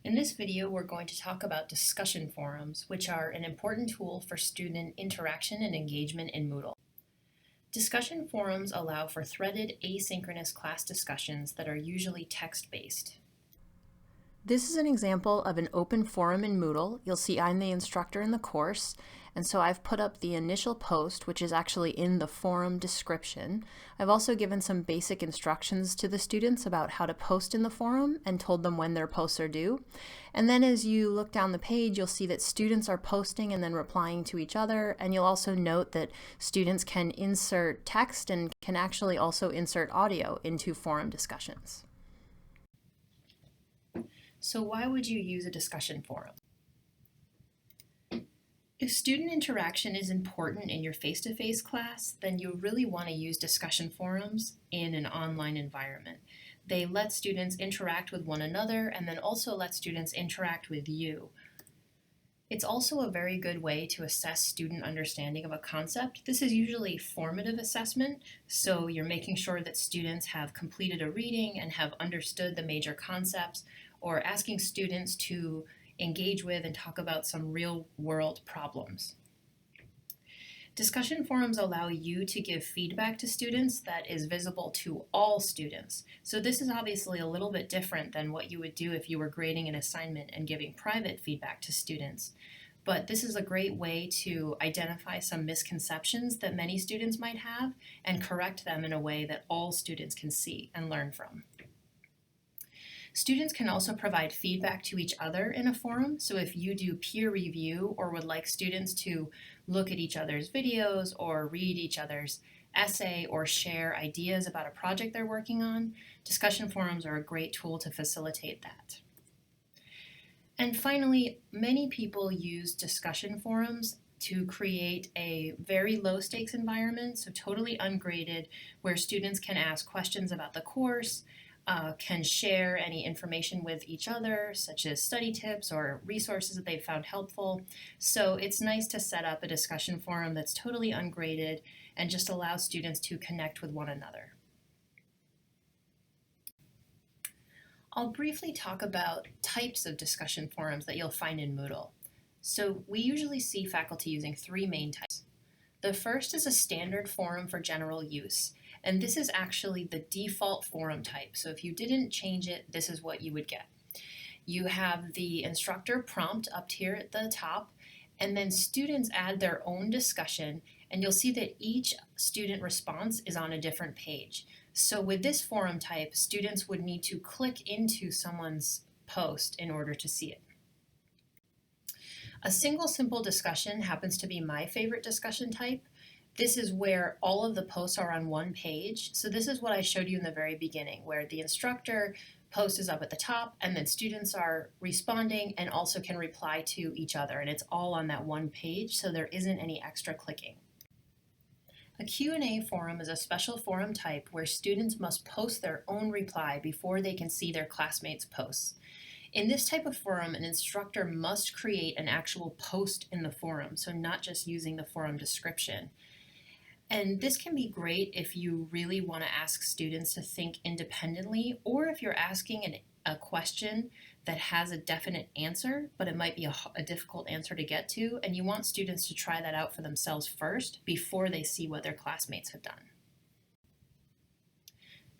In this video, we're going to talk about discussion forums, which are an important tool for student interaction and engagement in Moodle. Discussion forums allow for threaded, asynchronous class discussions that are usually text-based. This is an example of an open forum in Moodle. You'll see I'm the instructor in the course, and so I've put up the initial post, which is actually in the forum description. I've also given some basic instructions to the students about how to post in the forum and told them when their posts are due. And then as you look down the page, you'll see that students are posting and then replying to each other, and you'll also note that students can insert text and can actually also insert audio into forum discussions. So why would you use a discussion forum? If student interaction is important in your face-to-face class, then you really want to use discussion forums in an online environment. They let students interact with one another and then also let students interact with you. It's also a very good way to assess student understanding of a concept. This is usually formative assessment, so you're making sure that students have completed a reading and have understood the major concepts, or asking students to engage with and talk about some real-world problems. Discussion forums allow you to give feedback to students that is visible to all students. So this is obviously a little bit different than what you would do if you were grading an assignment and giving private feedback to students. But this is a great way to identify some misconceptions that many students might have and correct them in a way that all students can see and learn from. Students can also provide feedback to each other in a forum, so if you do peer review or would like students to look at each other's videos or read each other's essay or share ideas about a project they're working on, discussion forums are a great tool to facilitate that. And finally, many people use discussion forums to create a very low stakes environment, so totally ungraded, where students can ask questions about the course, can share any information with each other, such as study tips or resources that they've found helpful. So it's nice to set up a discussion forum that's totally ungraded and just allows students to connect with one another. I'll briefly talk about types of discussion forums that you'll find in Moodle. So we usually see faculty using three main types. The first is a standard forum for general use. And this is actually the default forum type. So if you didn't change it, this is what you would get. You have the instructor prompt up here at the top, and then students add their own discussion, and you'll see that each student response is on a different page. So with this forum type, students would need to click into someone's post in order to see it. A single simple discussion happens to be my favorite discussion type. This is where all of the posts are on one page. So this is what I showed you in the very beginning, where the instructor post is up at the top and then students are responding and also can reply to each other, and it's all on that one page, so there isn't any extra clicking. A Q&A forum is a special forum type where students must post their own reply before they can see their classmates' posts. In this type of forum, an instructor must create an actual post in the forum, so not just using the forum description. And this can be great if you really want to ask students to think independently, or if you're asking a question that has a definite answer, but it might be a difficult answer to get to, and you want students to try that out for themselves first before they see what their classmates have done.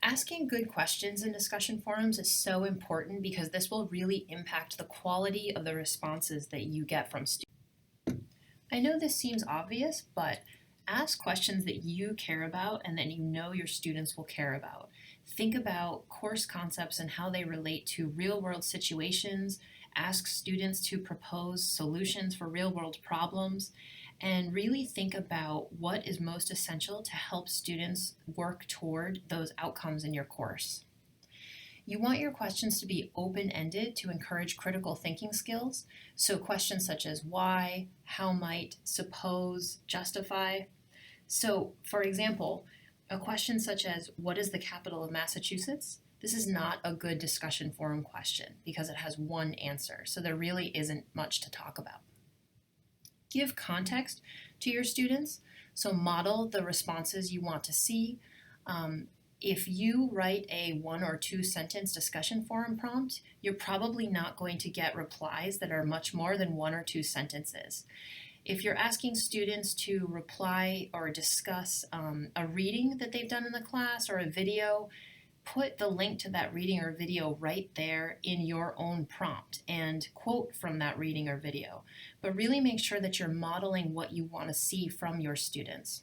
Asking good questions in discussion forums is so important because this will really impact the quality of the responses that you get from students. I know this seems obvious, but ask questions that you care about and that you know your students will care about. Think about course concepts and how they relate to real-world situations. Ask students to propose solutions for real-world problems, and really think about what is most essential to help students work toward those outcomes in your course. You want your questions to be open-ended to encourage critical thinking skills, so questions such as why, how might, suppose, justify. So, for example, a question such as what is the capital of Massachusetts? This is not a good discussion forum question because it has one answer, so there really isn't much to talk about. Give context to your students, so model the responses you want to see. If you write a 1 or 2 sentence discussion forum prompt, you're probably not going to get replies that are much more than 1 or 2 sentences. If you're asking students to reply or discuss a reading that they've done in the class or a video, put the link to that reading or video right there in your own prompt and quote from that reading or video. But really make sure that you're modeling what you want to see from your students.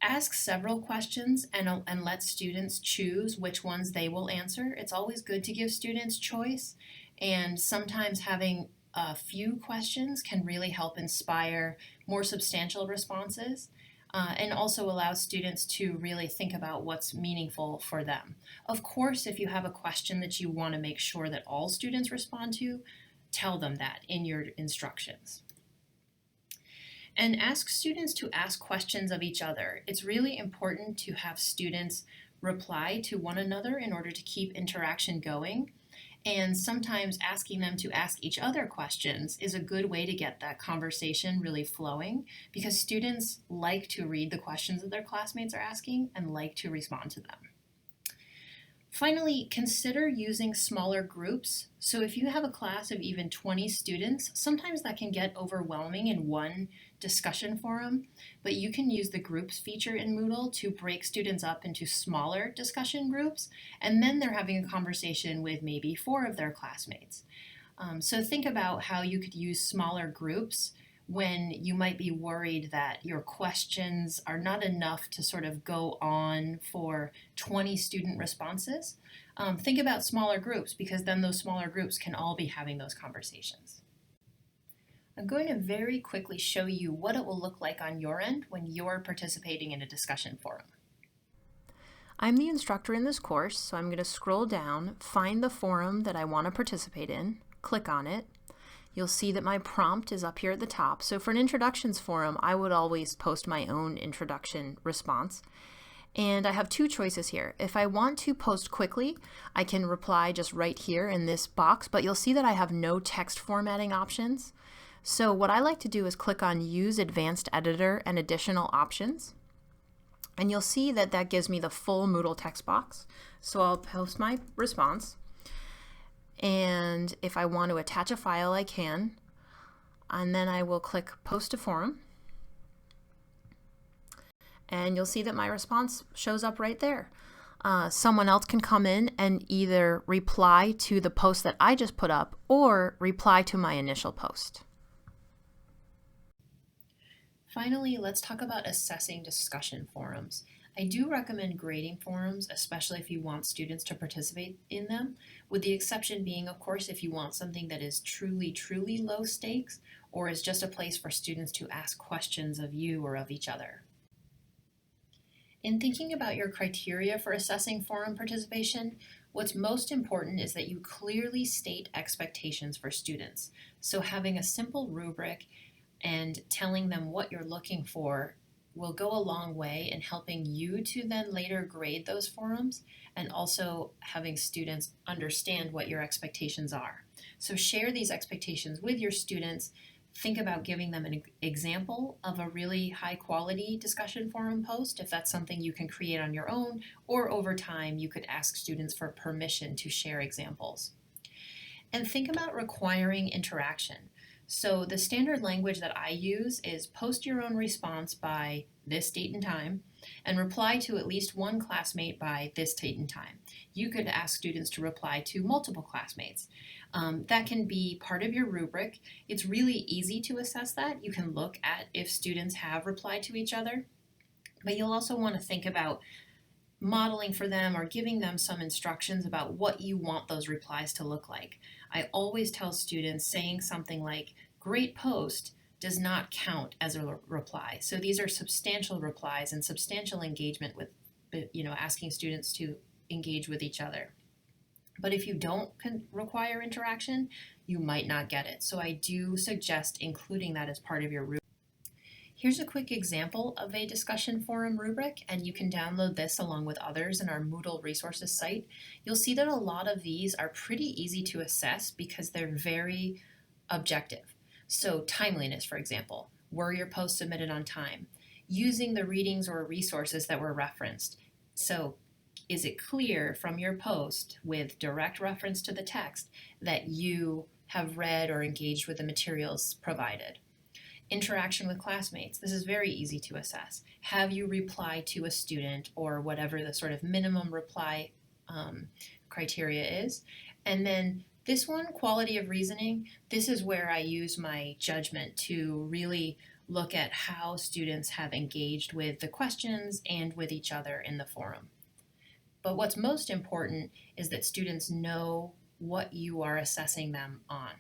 Ask several questions and let students choose which ones they will answer. It's always good to give students choice, and sometimes having a few questions can really help inspire more substantial responses. And also allow students to really think about what's meaningful for them. Of course, if you have a question that you want to make sure that all students respond to, tell them that in your instructions. And ask students to ask questions of each other. It's really important to have students reply to one another in order to keep interaction going. And sometimes asking them to ask each other questions is a good way to get that conversation really flowing, because students like to read the questions that their classmates are asking and like to respond to them. Finally, consider using smaller groups. So if you have a class of even 20 students, sometimes that can get overwhelming in one discussion forum, but you can use the groups feature in Moodle to break students up into smaller discussion groups, and then they're having a conversation with maybe 4 of their classmates. So think about how you could use smaller groups when you might be worried that your questions are not enough to sort of go on for 20 student responses. Think about smaller groups, because then those smaller groups can all be having those conversations. I'm going to very quickly show you what it will look like on your end when you're participating in a discussion forum. I'm the instructor in this course, so I'm going to scroll down, find the forum that I want to participate in, click on it. You'll see that my prompt is up here at the top. So for an introductions forum, I would always post my own introduction response. And I have 2 choices here. If I want to post quickly, I can reply just right here in this box, but you'll see that I have no text formatting options. So what I like to do is click on Use Advanced Editor and Additional Options. And you'll see that that gives me the full Moodle text box. So I'll post my response. And if I want to attach a file, I can. And then I will click Post to Forum. And you'll see that my response shows up right there. Someone else can come in and either reply to the post that I just put up or reply to my initial post. Finally, let's talk about assessing discussion forums. I do recommend grading forums, especially if you want students to participate in them, with the exception being, of course, if you want something that is truly, truly low stakes, or is just a place for students to ask questions of you or of each other. In thinking about your criteria for assessing forum participation, what's most important is that you clearly state expectations for students. So having a simple rubric and telling them what you're looking for will go a long way in helping you to then later grade those forums, and also having students understand what your expectations are. So share these expectations with your students. Think about giving them an example of a really high quality discussion forum post, if that's something you can create on your own, or over time you could ask students for permission to share examples. And think about requiring interaction. So the standard language that I use is post your own response by this date and time, and reply to at least one classmate by this date and time. You could ask students to reply to multiple classmates. That can be part of your rubric. It's really easy to assess that. You can look at if students have replied to each other, but you'll also want to think about modeling for them or giving them some instructions about what you want those replies to look like. I always tell students saying something like, "Great post," does not count as a reply. So these are substantial replies and substantial engagement with, asking students to engage with each other. But if you don't require interaction, you might not get it. So I do suggest including that as part of your rubric. Here's a quick example of a discussion forum rubric, and you can download this along with others in our Moodle resources site. You'll see that a lot of these are pretty easy to assess because they're very objective. So timeliness, for example, were your posts submitted on time? using the readings or resources that were referenced. So is it clear from your post with direct reference to the text that you have read or engaged with the materials provided? Interaction with classmates. This is very easy to assess. Have you replied to a student or whatever the sort of minimum reply criteria is? And then this one, quality of reasoning, this is where I use my judgment to really look at how students have engaged with the questions and with each other in the forum. But what's most important is that students know what you are assessing them on.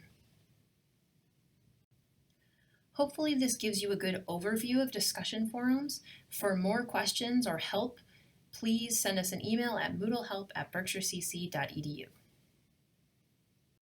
Hopefully this gives you a good overview of discussion forums. For more questions or help, please send us an email at moodlehelp@berkshirecc.edu.